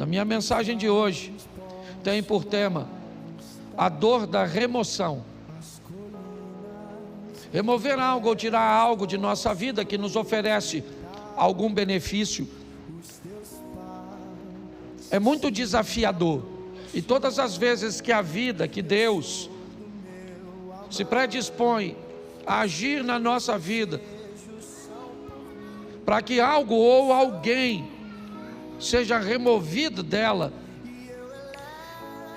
Na minha mensagem de hoje, tem por tema a dor da remoção. Remover algo ou tirar algo de nossa vida que nos oferece algum benefício é muito desafiador. E todas as vezes que a vida, que Deus se predispõe a agir na nossa vida, para que algo ou alguém seja removido dela,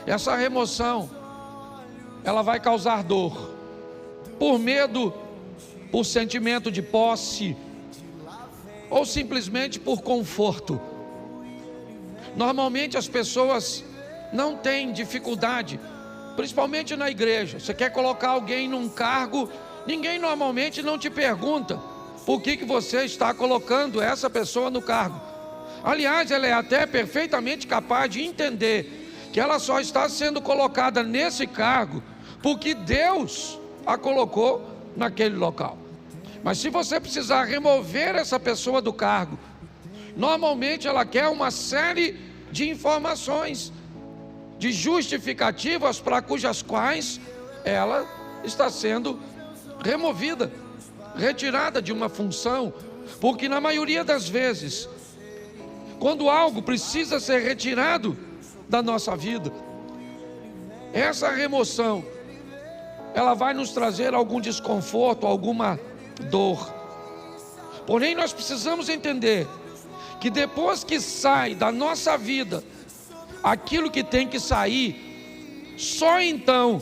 essa remoção, ela vai causar dor, por medo, por sentimento de posse, ou simplesmente por conforto. Normalmente as pessoas não têm dificuldade, principalmente na igreja. Você quer colocar alguém num cargo, ninguém normalmente não te pergunta por que você está colocando essa pessoa no cargo. Aliás, ela é até perfeitamente capaz de entender que ela só está sendo colocada nesse cargo porque Deus a colocou naquele local. Mas se você precisar remover essa pessoa do cargo, normalmente ela quer uma série de informações, de justificativas para cujas quais ela está sendo removida, retirada de uma função, porque na maioria das vezes, quando algo precisa ser retirado da nossa vida, essa remoção, ela vai nos trazer algum desconforto, alguma dor. Porém, nós precisamos entender que depois que sai da nossa vida aquilo que tem que sair, só então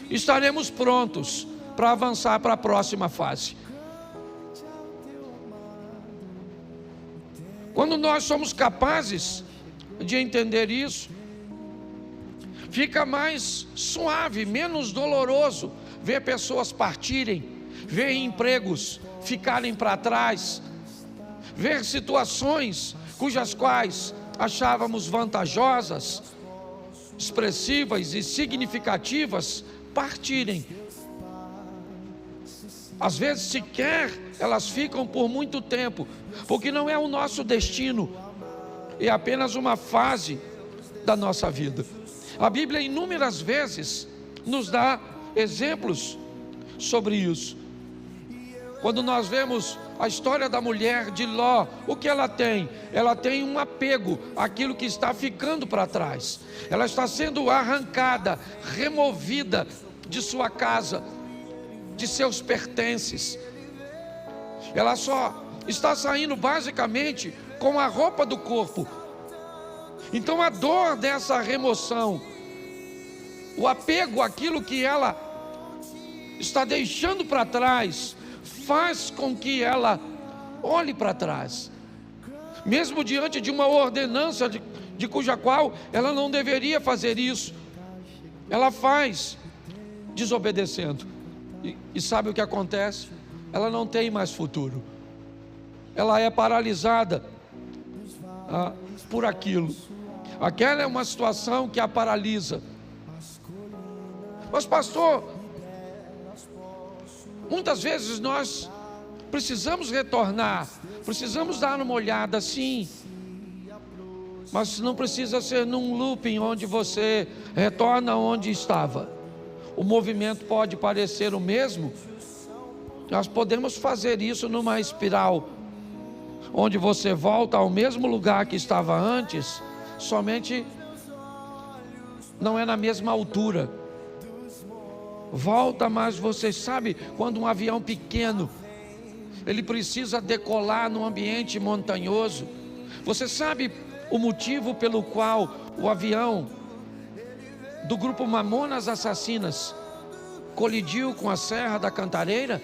estaremos prontos para avançar para a próxima fase. Quando nós somos capazes de entender isso, fica mais suave, menos doloroso ver pessoas partirem, ver empregos ficarem para trás, ver situações cujas quais achávamos vantajosas, expressivas e significativas partirem. Às vezes sequer elas ficam por muito tempo, porque não é o nosso destino, é apenas uma fase da nossa vida. A Bíblia inúmeras vezes nos dá exemplos sobre isso. Quando nós vemos a história da mulher de Ló, o que ela tem? Ela tem um apego àquilo que está ficando para trás. Ela está sendo arrancada, removida de sua casa, de seus pertences. Ela só está saindo basicamente com a roupa do corpo. Então a dor dessa remoção, o apego àquilo que ela está deixando para trás, faz com que ela olhe para trás, mesmo diante de uma ordenança de cuja qual ela não deveria fazer isso, ela faz desobedecendo, e sabe o que acontece? Ela não tem mais futuro, ela é paralisada por aquilo. Aquela é uma situação que a paralisa. Mas pastor, muitas vezes nós precisamos retornar, precisamos dar uma olhada, sim, mas não precisa ser num looping onde você retorna onde estava. O movimento pode parecer o mesmo, nós podemos fazer isso numa espiral, onde você volta ao mesmo lugar que estava antes, somente não é na mesma altura. Volta, mas você sabe, quando um avião pequeno, ele precisa decolar num ambiente montanhoso, você sabe o motivo pelo qual o avião do grupo Mamonas Assassinas colidiu com a Serra da Cantareira?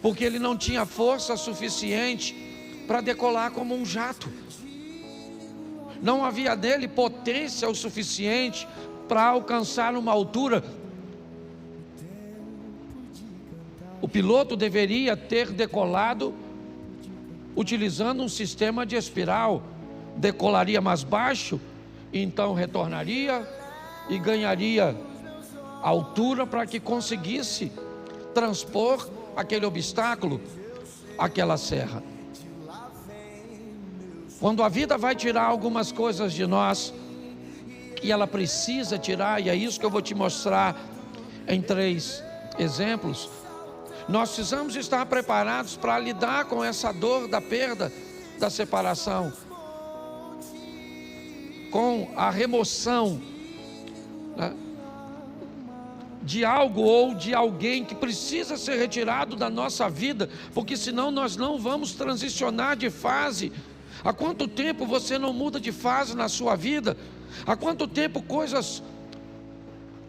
Porque ele não tinha força suficiente para decolar como um jato. Não havia nele potência o suficiente para alcançar uma altura. O piloto deveria ter decolado utilizando um sistema de espiral. Decolaria mais baixo, então retornaria e ganharia altura para que conseguisse transpor aquele obstáculo, aquela serra. Quando a vida vai tirar algumas coisas de nós, que ela precisa tirar, e é isso que eu vou te mostrar em 3 exemplos, nós precisamos estar preparados para lidar com essa dor da perda, da separação, com a remoção, né, de algo ou de alguém que precisa ser retirado da nossa vida, porque senão nós não vamos transicionar de fase. Há quanto tempo você não muda de fase na sua vida? Há quanto tempo coisas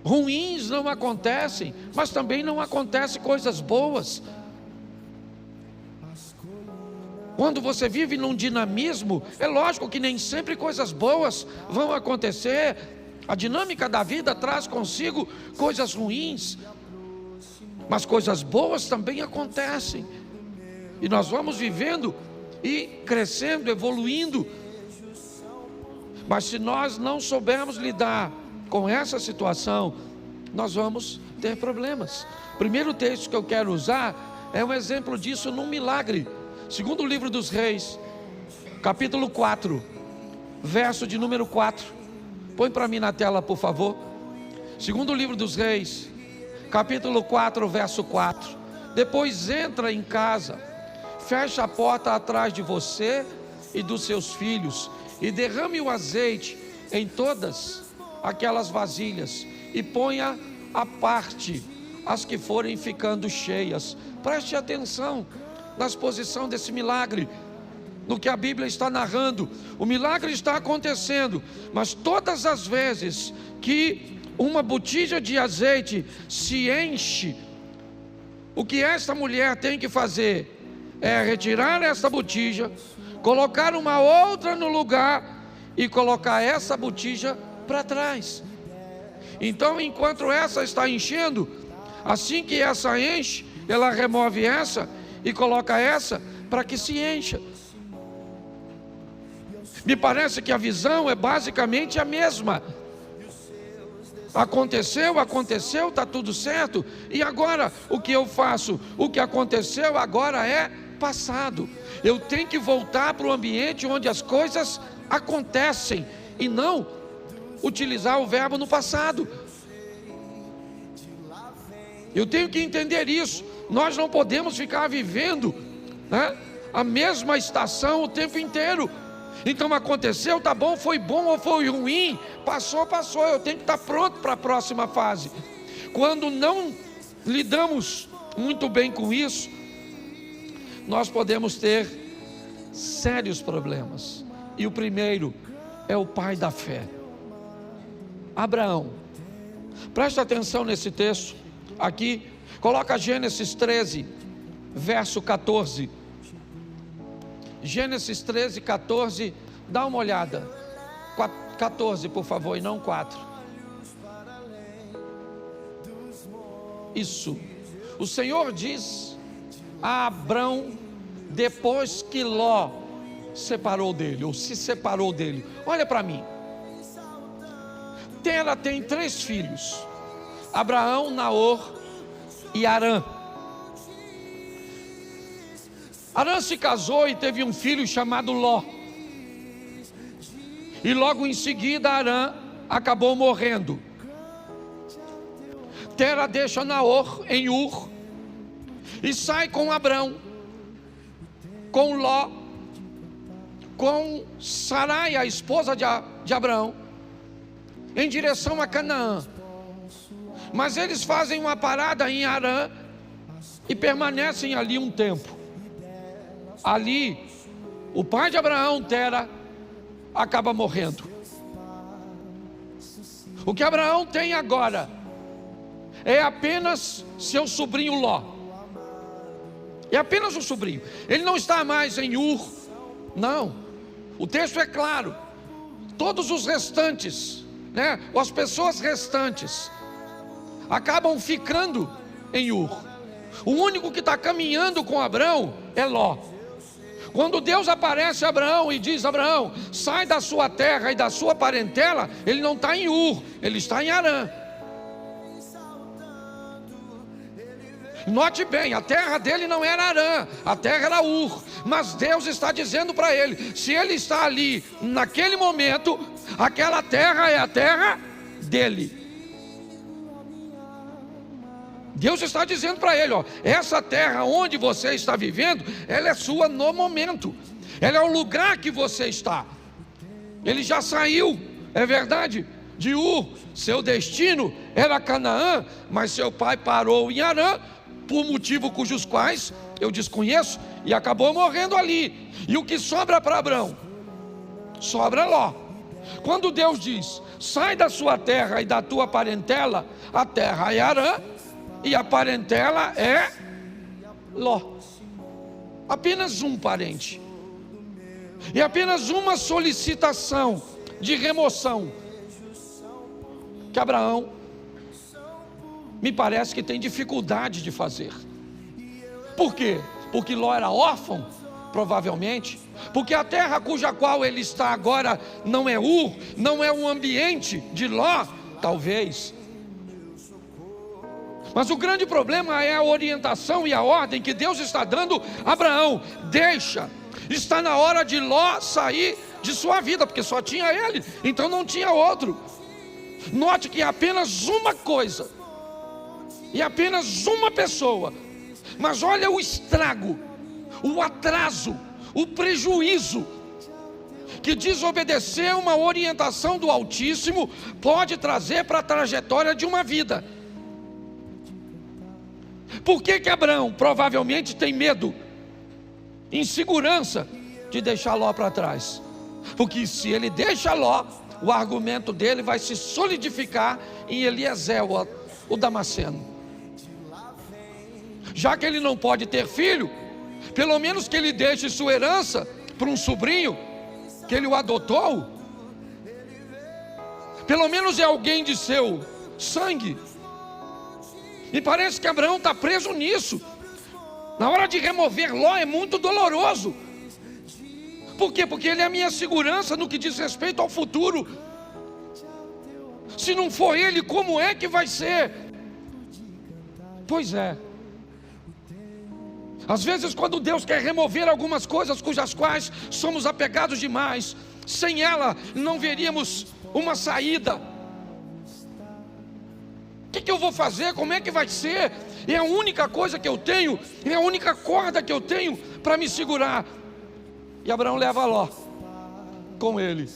ruins não acontecem, mas também não acontecem coisas boas? Quando você vive num dinamismo, é lógico que nem sempre coisas boas vão acontecer. A dinâmica da vida traz consigo coisas ruins, mas coisas boas também acontecem. E nós vamos vivendo e crescendo, evoluindo. Mas se nós não soubermos lidar com essa situação, nós vamos ter problemas. O primeiro texto que eu quero usar é um exemplo disso num milagre. Segundo livro dos Reis, capítulo 4, verso de número 4. Põe para mim na tela, por favor. Segundo livro dos Reis, capítulo 4, verso 4. Depois entra em casa, fecha a porta atrás de você e dos seus filhos, e derrame o azeite em todas aquelas vasilhas, e ponha à parte as que forem ficando cheias. Preste atenção na exposição desse milagre, no que a Bíblia está narrando. O milagre está acontecendo, mas todas as vezes que uma botija de azeite se enche, o que esta mulher tem que fazer é retirar essa botija, colocar uma outra no lugar e colocar essa botija para trás. Então, enquanto essa está enchendo, assim que essa enche, ela remove essa e coloca essa para que se encha. Me parece que a visão é basicamente a mesma. Aconteceu, está tudo certo. E agora, o que eu faço? O que aconteceu agora é passado. Eu tenho que voltar para o ambiente onde as coisas acontecem, e não utilizar o verbo no passado. Eu tenho que entender isso. Nós não podemos ficar vivendo, né, a mesma estação o tempo inteiro. Então aconteceu, tá bom, foi bom ou foi ruim, passou, eu tenho que estar pronto para a próxima fase. Quando não lidamos muito bem com isso, nós podemos ter sérios problemas. E o primeiro é o pai da fé, Abraão. Presta atenção nesse texto aqui, coloca Gênesis 13, verso 14. Gênesis 13, 14, dá uma olhada. 14, por favor, e não 4. Isso. O Senhor diz a Abrão, depois que Ló separou dele, ou se separou dele: olha para mim. Tera tem 3 filhos: Abraão, Naor e Harã. Harã se casou e teve um filho chamado Ló. E logo em seguida Harã acabou morrendo. Tera deixa Naor em Ur e sai com Abrão, com Ló, com Sarai, a esposa de Abrão, em direção a Canaã. Mas eles fazem uma parada em Harã e permanecem ali um tempo. Ali, o pai de Abraão, Tera, acaba morrendo. O que Abraão tem agora é apenas seu sobrinho Ló. É apenas um sobrinho. Ele não está mais em Ur. Não. O texto é claro. Todos os restantes, né, as pessoas restantes, acabam ficando em Ur. O único que está caminhando com Abraão é Ló. Quando Deus aparece a Abraão e diz: Abraão, sai da sua terra e da sua parentela, ele não está em Ur, ele está em Harã. Note bem, a terra dele não era Harã, a terra era Ur. Mas Deus está dizendo para ele: se ele está ali naquele momento, aquela terra é a terra dele. Deus está dizendo para ele: ó, essa terra onde você está vivendo, ela é sua no momento. Ela é o lugar que você está. Ele já saiu, é verdade, de Ur. Seu destino era Canaã, mas seu pai parou em Harã, por motivo cujos quais eu desconheço, e acabou morrendo ali. E o que sobra para Abrão? Sobra Ló. Quando Deus diz: sai da sua terra e da tua parentela, a terra é Harã e a parentela é Ló. Apenas um parente. E apenas uma solicitação de remoção que Abraão me parece que tem dificuldade de fazer. Por quê? Porque Ló era órfão, provavelmente. Porque a terra cuja qual ele está agora não é Ur, não é um ambiente de Ló, talvez. Mas o grande problema é a orientação e a ordem que Deus está dando a Abraão. Deixa, está na hora de Ló sair de sua vida, porque só tinha ele, então não tinha outro. Note que é apenas uma coisa, e apenas uma pessoa, mas olha o estrago, o atraso, o prejuízo que desobedecer uma orientação do Altíssimo pode trazer para a trajetória de uma vida. Por que Abraão provavelmente tem medo, insegurança de deixar Ló para trás? Porque se ele deixa Ló, o argumento dele vai se solidificar em Eliezer, o Damasceno. Já que ele não pode ter filho, pelo menos que ele deixe sua herança para um sobrinho, que ele o adotou. Pelo menos é alguém de seu sangue. E parece que Abraão está preso nisso. Na hora de remover Ló é muito doloroso. Por quê? Porque ele é a minha segurança no que diz respeito ao futuro. Se não for ele, como é que vai ser? Pois é. Às vezes quando Deus quer remover algumas coisas cujas quais somos apegados demais, sem ela não veríamos uma saída. O que eu vou fazer? Como é que vai ser? É a única coisa que eu tenho, é a única corda que eu tenho para me segurar. E Abraão leva Ló com ele.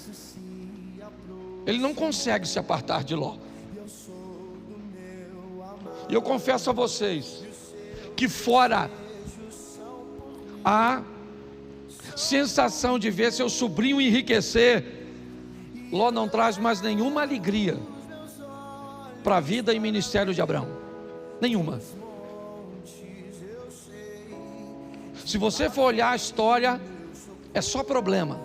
Ele não consegue se apartar de Ló. E eu confesso a vocês que fora a sensação de ver seu sobrinho enriquecer, Ló não traz mais nenhuma alegria para a vida e ministério de Abraão. Nenhuma. Se você for olhar a história, é só problema,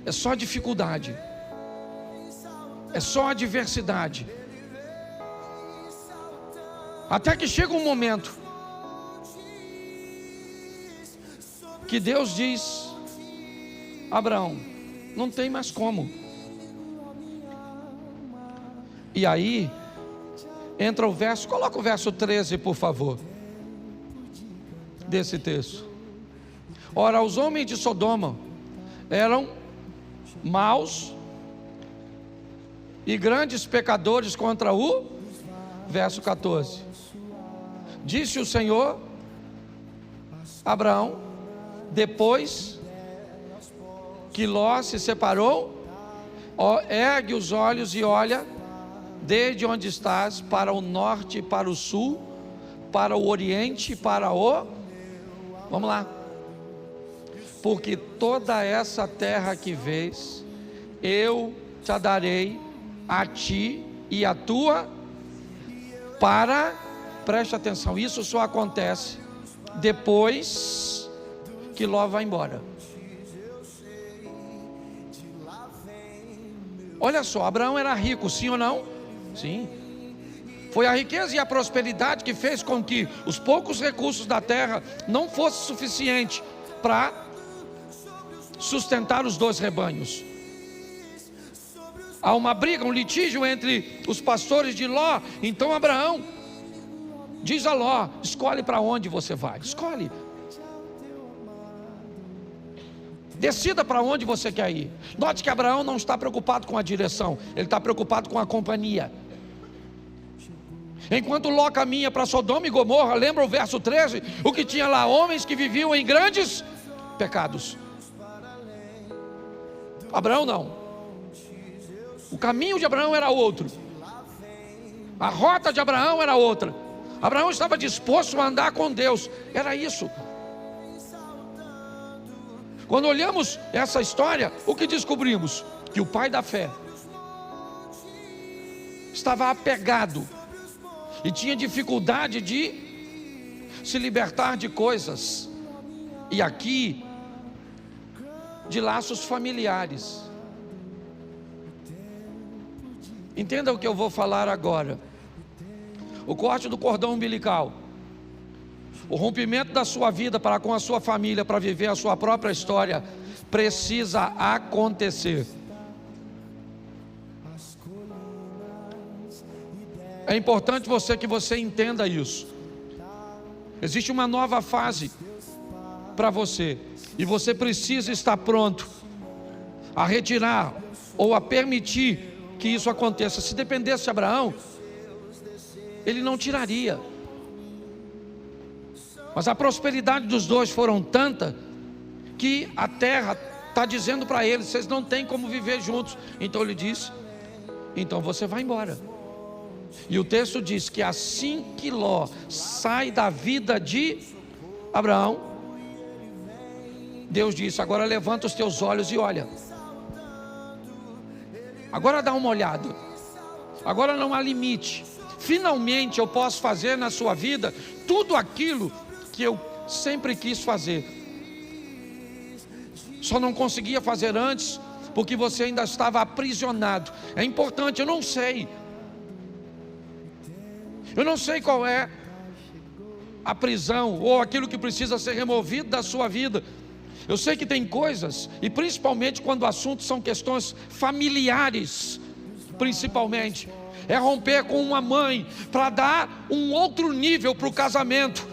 é só dificuldade, é só adversidade. Até que chega um momento que Deus diz: Abraão, não tem mais como. E aí entra o verso, coloca o verso 13 por favor, desse texto. Ora, os homens de Sodoma eram maus e grandes pecadores contra o verso 14. Disse o Senhor a Abraão, depois que Ló se separou: ergue os olhos e olha desde onde estás para o norte e para o sul, para o oriente e para o... Vamos lá. Porque toda essa terra que vês, eu te darei a ti e a tua para... Preste atenção, isso só acontece depois que Ló vai embora. Olha só, Abraão era rico, sim ou não? Sim. Foi a riqueza e a prosperidade que fez com que os poucos recursos da terra não fosse suficiente para sustentar os dois rebanhos. Há uma briga, um litígio entre os pastores de Ló. Então Abraão diz a Ló: escolhe para onde você vai, escolhe. Decida para onde você quer ir. Note que Abraão não está preocupado com a direção, ele está preocupado com a companhia. Enquanto Ló caminha para Sodoma e Gomorra, lembra o verso 13? O que tinha lá? Homens que viviam em grandes pecados. Abraão não. O caminho de Abraão era outro. A rota de Abraão era outra. Abraão estava disposto a andar com Deus. Era isso. Quando olhamos essa história, o que descobrimos? Que o pai da fé estava apegado e tinha dificuldade de se libertar de coisas, e aqui de laços familiares. Entenda o que eu vou falar agora. O corte do cordão umbilical, o rompimento da sua vida para com a sua família, para viver a sua própria história, precisa acontecer. É importante que você entenda isso. Existe uma nova fase para você, e você precisa estar pronto a retirar ou a permitir que isso aconteça. Se dependesse de Abraão, ele não tiraria. Mas a prosperidade dos dois foram tanta que a terra está dizendo para eles: vocês não têm como viver juntos. Então ele disse: então você vai embora. E o texto diz que assim que Ló sai da vida de Abraão, Deus disse: agora levanta os teus olhos e olha. Agora dá uma olhada. Agora não há limite. Finalmente eu posso fazer na sua vida tudo aquilo que eu sempre quis fazer. Só não conseguia fazer antes porque você ainda estava aprisionado. É importante, eu não sei qual é a prisão ou aquilo que precisa ser removido da sua vida. Eu sei que tem coisas, e principalmente quando o assunto são questões familiares, principalmente, é romper com uma mãe para dar um outro nível para o casamento.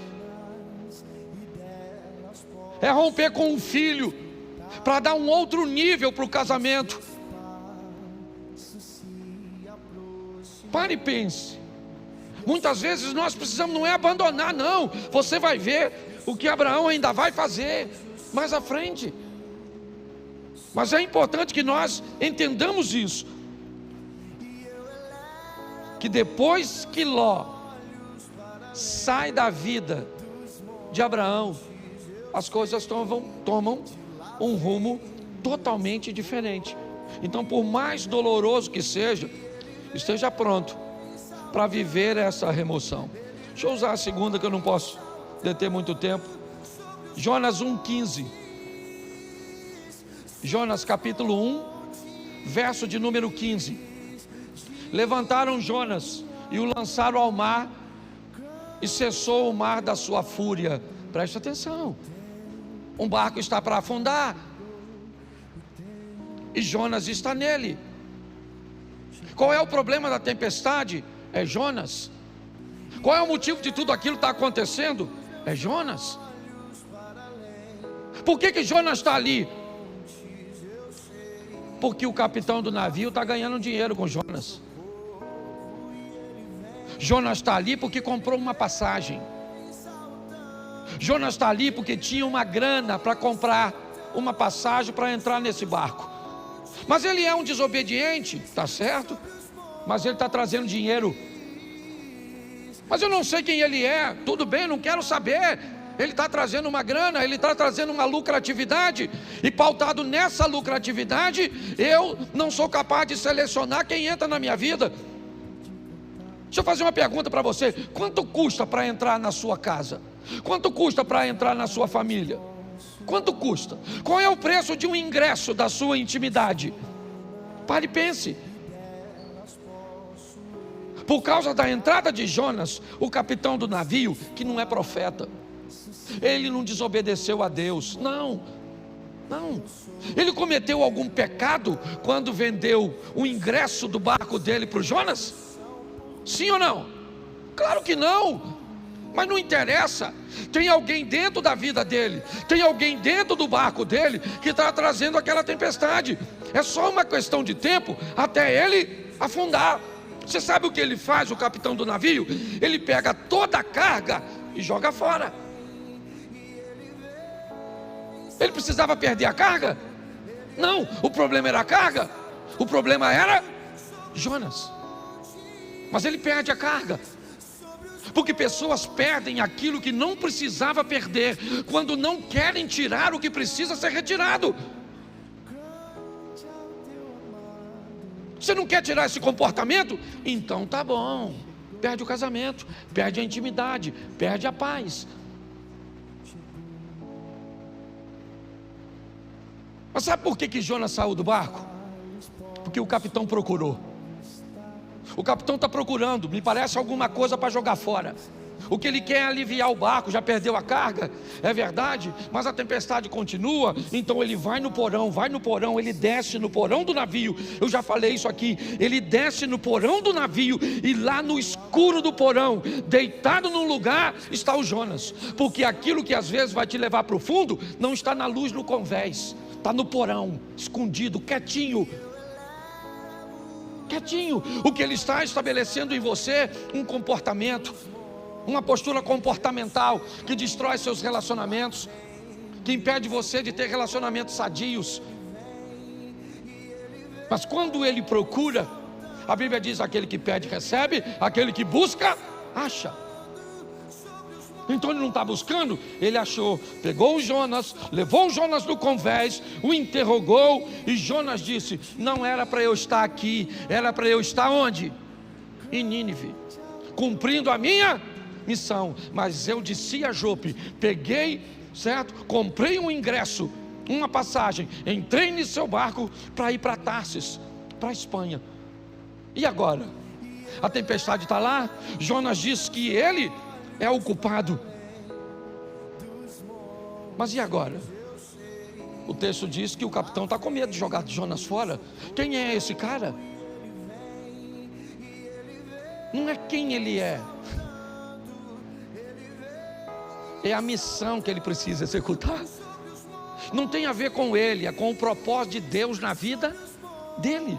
É romper com um filho para dar um outro nível para o casamento. Pare e pense. Muitas vezes nós precisamos, não é abandonar, não. Você vai ver o que Abraão ainda vai fazer mais à frente. Mas é importante que nós entendamos isso, que depois que Ló sai da vida de Abraão, as coisas tomam um rumo totalmente diferente. Então, por mais doloroso que seja, esteja pronto para viver essa remoção. Deixa eu usar a segunda, que eu não posso deter muito tempo. Jonas 1,15. Jonas capítulo 1, verso de número 15. Levantaram Jonas e o lançaram ao mar, e cessou o mar da sua fúria. Preste atenção. Um barco está para afundar, e Jonas está nele. Qual é o problema da tempestade? É Jonas. Qual é o motivo de tudo aquilo que está acontecendo? É Jonas. Por que Jonas está ali? Porque o capitão do navio está ganhando dinheiro com Jonas. Jonas está ali porque comprou uma passagem. Jonas está ali porque tinha uma grana para comprar uma passagem para entrar nesse barco. Mas ele é um desobediente, tá certo? Mas ele está trazendo dinheiro. Mas eu não sei quem ele é. Tudo bem, não quero saber. Ele está trazendo uma grana, ele está trazendo uma lucratividade, e pautado nessa lucratividade, eu não sou capaz de selecionar quem entra na minha vida. Deixa eu fazer uma pergunta para você: quanto custa para entrar na sua casa? Quanto custa para entrar na sua família? Quanto custa? Qual é o preço de um ingresso da sua intimidade? Pare e pense. Por causa da entrada de Jonas, o capitão do navio, que não é profeta, ele não desobedeceu a Deus, não. Ele cometeu algum pecado quando vendeu o ingresso do barco dele para o Jonas? Sim ou não? Claro que não. Mas não interessa, tem alguém dentro da vida dele, tem alguém dentro do barco dele que está trazendo aquela tempestade. É só uma questão de tempo até ele afundar. Você sabe o que ele faz, o capitão do navio? Ele pega toda a carga e joga fora. Ele precisava perder a carga? Não, o problema era a carga. O problema era Jonas. Mas ele perde a carga. Porque pessoas perdem aquilo que não precisava perder quando não querem tirar o que precisa ser retirado. Você não quer tirar esse comportamento? Então tá bom. Perde o casamento, perde a intimidade, perde a paz. Mas sabe por que Jonas saiu do barco? Porque o capitão procurou. O capitão está procurando, me parece alguma coisa para jogar fora. O que ele quer é aliviar o barco, já perdeu a carga, é verdade, mas a tempestade continua. Então ele vai no porão, ele desce no porão do navio. Eu já falei isso aqui, ele desce no porão do navio, e lá no escuro do porão, deitado num lugar, está o Jonas. Porque aquilo que às vezes vai te levar para o fundo, não está na luz no convés, está no porão, escondido, quietinho. O que ele está estabelecendo em você, um comportamento, uma postura comportamental que destrói seus relacionamentos, que impede você de ter relacionamentos sadios. Mas quando ele procura, a Bíblia diz: aquele que pede recebe, aquele que busca acha. Então ele não está buscando, ele achou, pegou o Jonas, levou o Jonas no convés, o interrogou, e Jonas disse: não era para eu estar aqui, era para eu estar onde? Em Nínive, cumprindo a minha missão. Mas eu desci a Jope, peguei, certo? Comprei um ingresso, uma passagem, entrei no seu barco para ir para Tarsis, para a Espanha. E agora? A tempestade está lá, Jonas diz que ele é o culpado. Mas e agora? O texto diz que o capitão está com medo de jogar Jonas fora. Quem é esse cara? Não é quem ele é a missão que ele precisa executar. Não tem a ver com ele, é com o propósito de Deus na vida dele.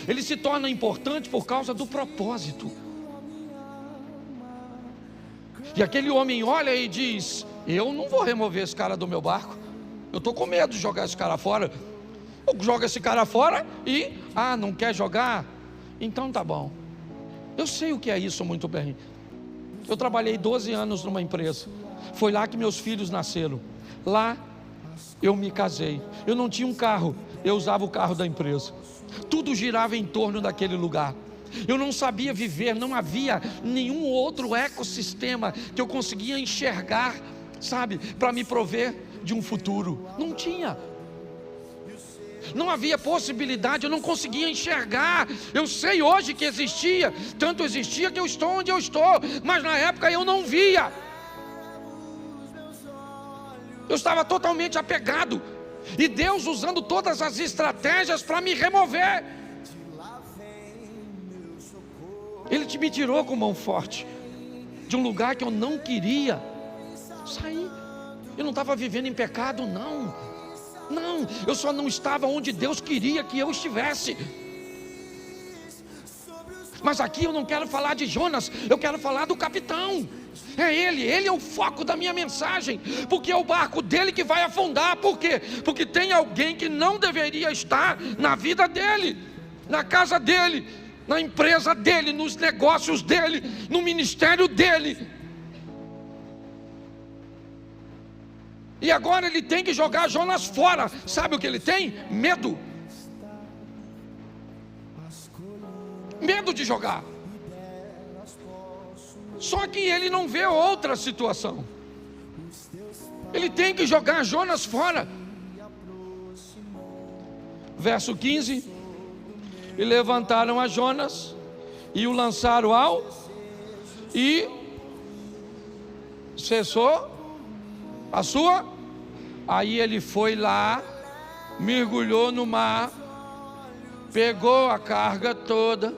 Ele se torna importante por causa do propósito. E aquele homem olha e diz: eu não vou remover esse cara do meu barco, eu estou com medo de jogar esse cara fora. Eu jogo esse cara fora e, não quer jogar? Então tá bom. Eu sei o que é isso muito bem. Eu trabalhei 12 anos numa empresa, foi lá que meus filhos nasceram. Lá eu me casei. Eu não tinha um carro, eu usava o carro da empresa. Tudo girava em torno daquele lugar. Eu não sabia viver, não havia nenhum outro ecossistema que eu conseguia enxergar, sabe, para me prover de um futuro. Não tinha. Não havia possibilidade, eu não conseguia enxergar. Eu sei hoje que existia, tanto existia que eu estou onde eu estou, mas na época eu não via. Eu estava totalmente apegado, e Deus usando todas as estratégias para me remover. Ele me tirou com mão forte de um lugar que eu não queria sair. Eu não estava vivendo em pecado, não, eu só não estava onde Deus queria que eu estivesse. Mas aqui eu não quero falar de Jonas, eu quero falar do capitão. É ele é o foco da minha mensagem, porque é o barco dele que vai afundar. Por quê? Porque tem alguém que não deveria estar na vida dele, na casa dele, na empresa dele, nos negócios dele, no ministério dele. E agora ele tem que jogar Jonas fora. Sabe o que ele tem? Medo. Medo de jogar. Só que ele não vê outra situação. Ele tem que jogar Jonas fora. Verso 15: e levantaram a Jonas e o lançaram ao, e cessou a sua. Aí ele foi lá, mergulhou no mar, pegou a carga toda,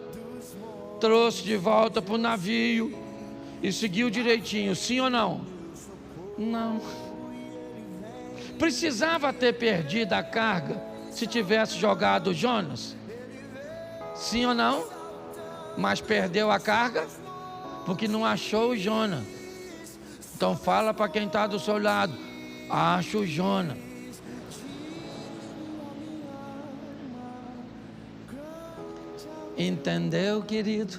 trouxe de volta para o navio, e seguiu direitinho, sim ou não? Não. Precisava ter perdido a carga se tivesse jogado Jonas? Sim ou não? Mas perdeu a carga porque não achou o Jonas. Então fala para quem está do seu lado: acha o Jonas. Entendeu, querido?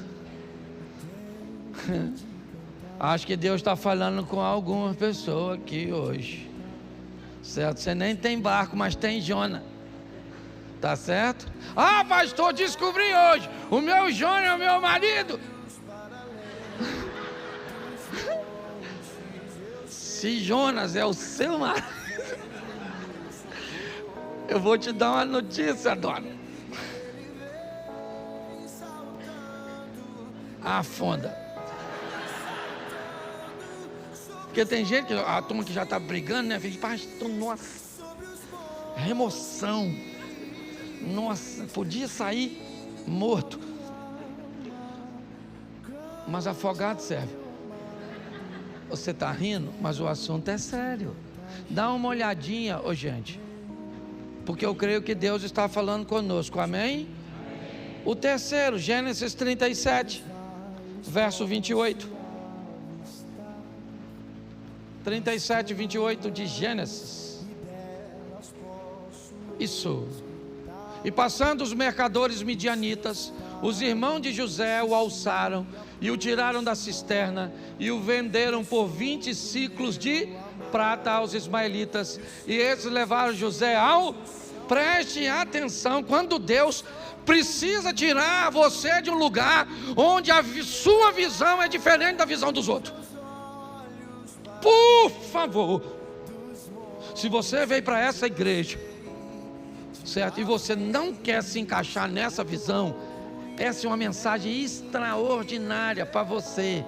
Acho que Deus está falando com algumas pessoas aqui hoje, certo? Você nem tem barco, mas tem Jonas, tá certo? Ah, pastor, descobri hoje, o meu Jonas é o meu marido. Se Jonas é o seu marido, eu vou te dar uma notícia, dona. Afunda. Porque tem gente que a turma que já está brigando, né? Fala, pastor, nossa, remoção. Nossa, podia sair morto. Mas afogado serve. Você está rindo, mas o assunto é sério. Dá uma olhadinha, ô gente. Porque eu creio que Deus está falando conosco, amém? O terceiro, Gênesis 37, verso 28. 37, 28 de Gênesis. Isso. E passando os mercadores midianitas, os irmãos de José o alçaram e o tiraram da cisterna e o venderam por 20 ciclos de prata aos ismaelitas. E eles levaram José ao... Preste atenção, quando Deus precisa tirar você de um lugar onde a sua visão é diferente da visão dos outros. Por favor, se você veio para essa igreja, certo? E você não quer se encaixar nessa visão, essa é uma mensagem extraordinária para você.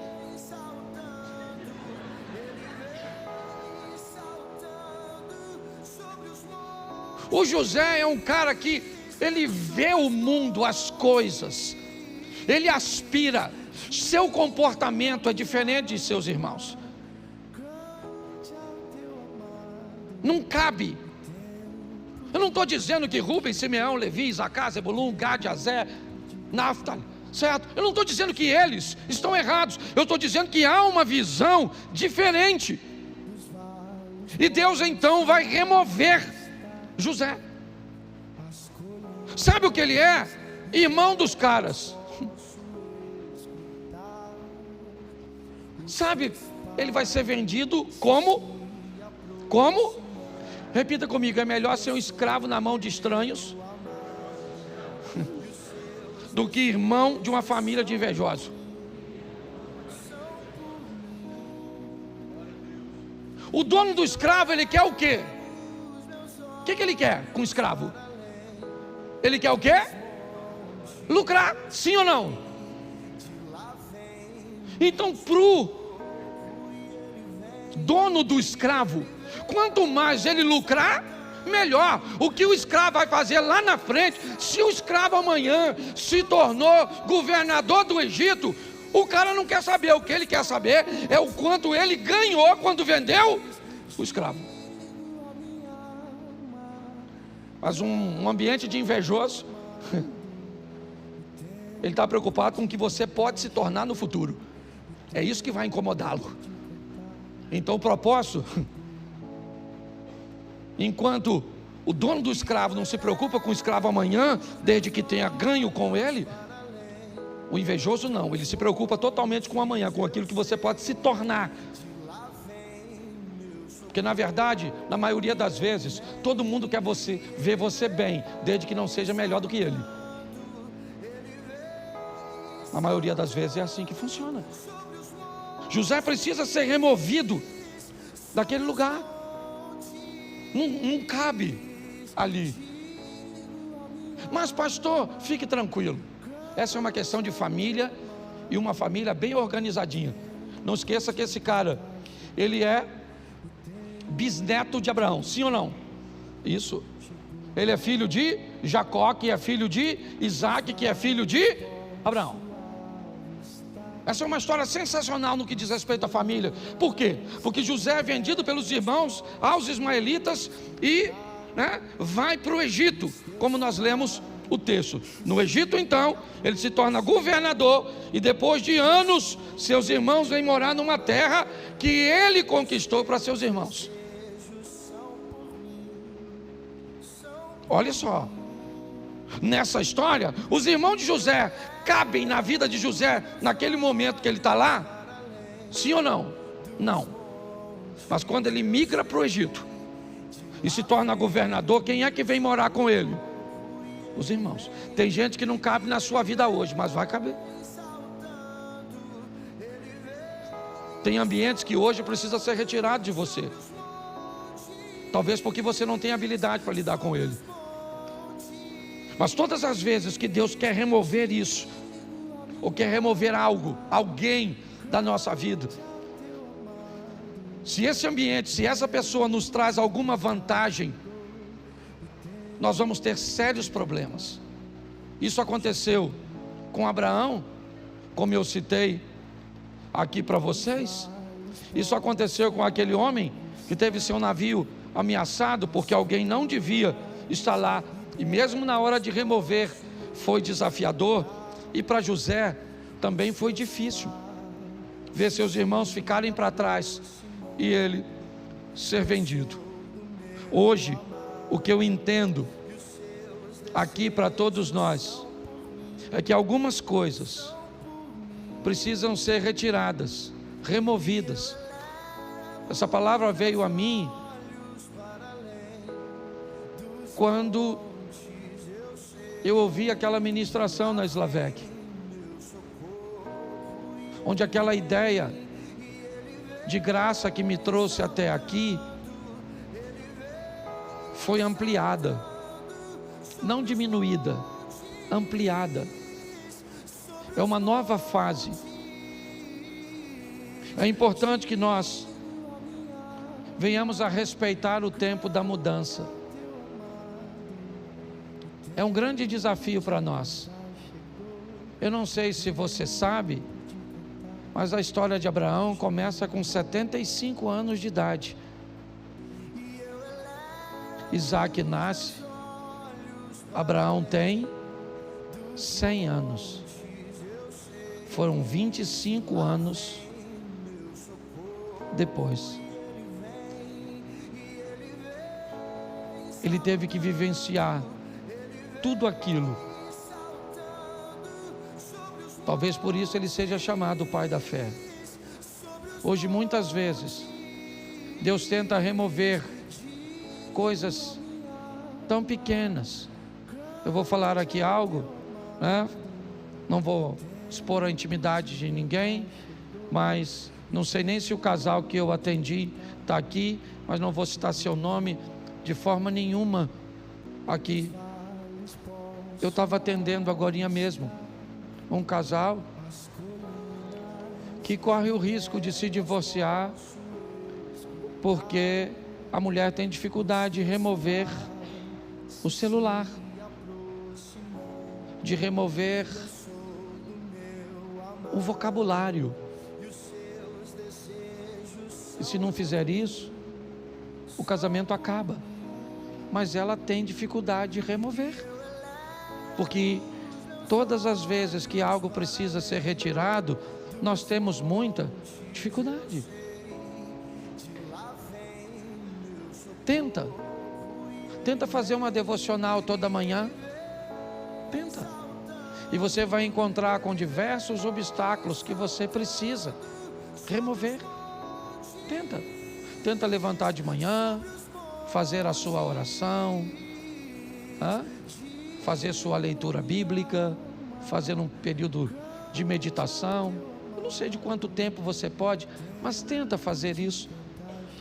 O José é um cara que ele vê o mundo, as coisas, ele aspira, seu comportamento é diferente de seus irmãos. Não cabe. Eu não estou dizendo que Rubem, Simeão, Levi, Isacar, Zebulun, Gad, Azer, Naftali, certo? Eu não estou dizendo que eles estão errados. Eu estou dizendo que há uma visão diferente. E Deus então vai remover José. Sabe o que ele é? Irmão dos caras. Sabe, ele vai ser vendido como? Repita comigo, é melhor ser um escravo na mão de estranhos do que irmão de uma família de invejosos. O dono do escravo, ele quer o quê? O que ele quer com o escravo? Ele quer o quê? Lucrar, sim ou não? Então, pro dono do escravo, quanto mais ele lucrar, melhor. O que o escravo vai fazer lá na frente? Se o escravo amanhã se tornou governador do Egito, o cara não quer saber. O que ele quer saber é o quanto ele ganhou quando vendeu o escravo. Mas um ambiente de invejoso, ele está preocupado com o que você pode se tornar no futuro. É isso que vai incomodá-lo. Então o propósito, enquanto o dono do escravo não se preocupa com o escravo amanhã, desde que tenha ganho com ele, o invejoso não, ele se preocupa totalmente com o amanhã, com aquilo que você pode se tornar. Porque na verdade, na maioria das vezes, todo mundo quer ver você bem, desde que não seja melhor do que ele. Na maioria das vezes é assim que funciona. José precisa ser removido daquele lugar. Não cabe ali. Mas pastor, fique tranquilo. Essa é uma questão de família, e uma família bem organizadinha. Não esqueça que esse cara, ele é bisneto de Abraão, sim ou não? Isso. Ele é filho de Jacó, que é filho de Isaac, que é filho de Abraão. Essa é uma história sensacional no que diz respeito à família. Por quê? Porque José é vendido pelos irmãos aos ismaelitas e vai para o Egito, como nós lemos o texto. No Egito, então, ele se torna governador e depois de anos, seus irmãos vêm morar numa terra que ele conquistou para seus irmãos. Olha só, nessa história, os irmãos de José cabem na vida de José naquele momento que ele está lá? Sim ou não? Não. Mas quando ele migra para o Egito e se torna governador, quem é que vem morar com ele? Os irmãos. Tem gente que não cabe na sua vida hoje, mas vai caber. Tem ambientes que hoje precisa ser retirado de você. Talvez porque você não tem habilidade para lidar com ele. Mas todas as vezes que Deus quer remover isso, ou quer remover algo, alguém da nossa vida, se esse ambiente, se essa pessoa nos traz alguma vantagem, nós vamos ter sérios problemas. Isso aconteceu com Abraão, como eu citei aqui para vocês. Isso aconteceu com aquele homem que teve seu navio ameaçado porque alguém não devia estar lá, e mesmo na hora de remover foi desafiador. E para José também foi difícil ver seus irmãos ficarem para trás e ele ser vendido. Hoje, o que eu entendo aqui para todos nós é que algumas coisas precisam ser retiradas, removidas. Essa palavra veio a mim quando eu ouvi aquela ministração na Slavec, onde aquela ideia de graça que me trouxe até aqui foi ampliada, não diminuída, ampliada. É uma nova fase. É importante que nós venhamos a respeitar o tempo da mudança. É um grande desafio para nós. Eu não sei se você sabe, mas a história de Abraão começa com 75 anos de idade. Isaac nasce, Abraão tem 100 anos. Foram 25 anos depois. Ele teve que vivenciar tudo aquilo. Talvez por isso ele seja chamado pai da fé. Hoje muitas vezes Deus tenta remover coisas tão pequenas. Eu vou falar aqui algo, não vou expor a intimidade de ninguém, mas não sei nem se o casal que eu atendi está aqui, mas não vou citar seu nome de forma nenhuma aqui. Eu estava atendendo agorinha mesmo um casal que corre o risco de se divorciar porque a mulher tem dificuldade de remover o celular, de remover o vocabulário. E se não fizer isso, o casamento acaba. Mas ela tem dificuldade de remover, porque todas as vezes que algo precisa ser retirado, nós temos muita dificuldade. Tenta fazer uma devocional toda manhã. Tenta. E você vai encontrar com diversos obstáculos que você precisa remover. Tenta levantar de manhã, fazer a sua oração, fazer sua leitura bíblica, fazer um período de meditação. Eu não sei de quanto tempo você pode, mas tenta fazer isso.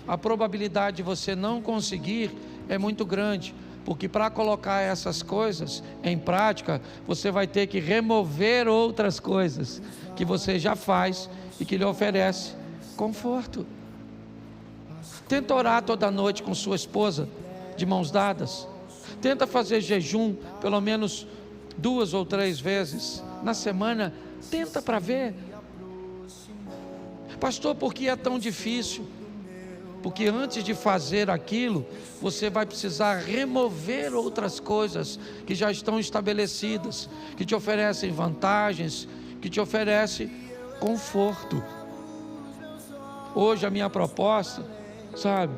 A probabilidade de você não conseguir é muito grande, porque para colocar essas coisas em prática, você vai ter que remover outras coisas que você já faz e que lhe oferece conforto. Tenta orar toda noite com sua esposa, de mãos dadas. Tenta fazer jejum pelo menos 2 ou 3 vezes na semana. Tenta para ver. Pastor, por que é tão difícil? Porque antes de fazer aquilo, você vai precisar remover outras coisas que já estão estabelecidas, que te oferecem vantagens, que te oferecem conforto. Hoje a minha proposta, sabe,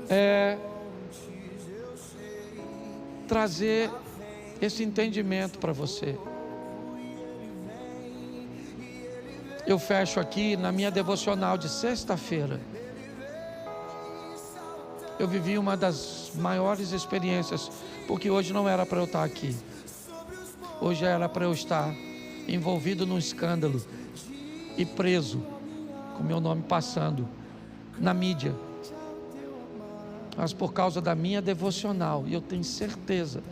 é trazer esse entendimento para você. Eu fecho aqui na minha devocional de sexta-feira. Eu vivi uma das maiores experiências, porque hoje não era para eu estar aqui. Hoje era para eu estar envolvido num escândalo e preso, com meu nome passando na mídia. Mas por causa da minha devocional, e eu tenho certeza,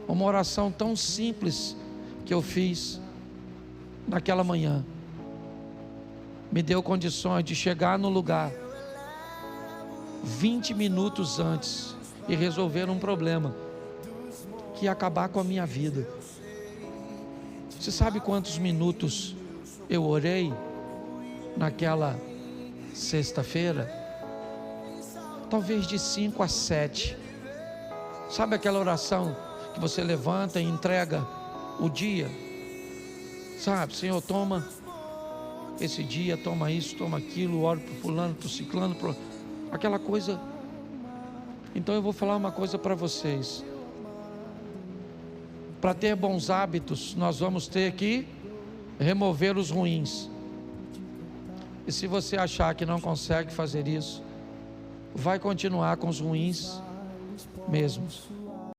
uma oração tão simples que eu fiz naquela manhã, me deu condições de chegar no lugar 20 minutos antes e resolver um problema que ia acabar com a minha vida. Você sabe quantos minutos eu orei naquela sexta-feira? Talvez de 5 a 7. Sabe aquela oração que você levanta e entrega o dia? Sabe, Senhor, toma esse dia, toma isso, toma aquilo, oro para o fulano, para o ciclano, aquela coisa. Então eu vou falar uma coisa para vocês. Para ter bons hábitos, nós vamos ter que remover os ruins. E se você achar que não consegue fazer isso, vai continuar com os ruins mesmos.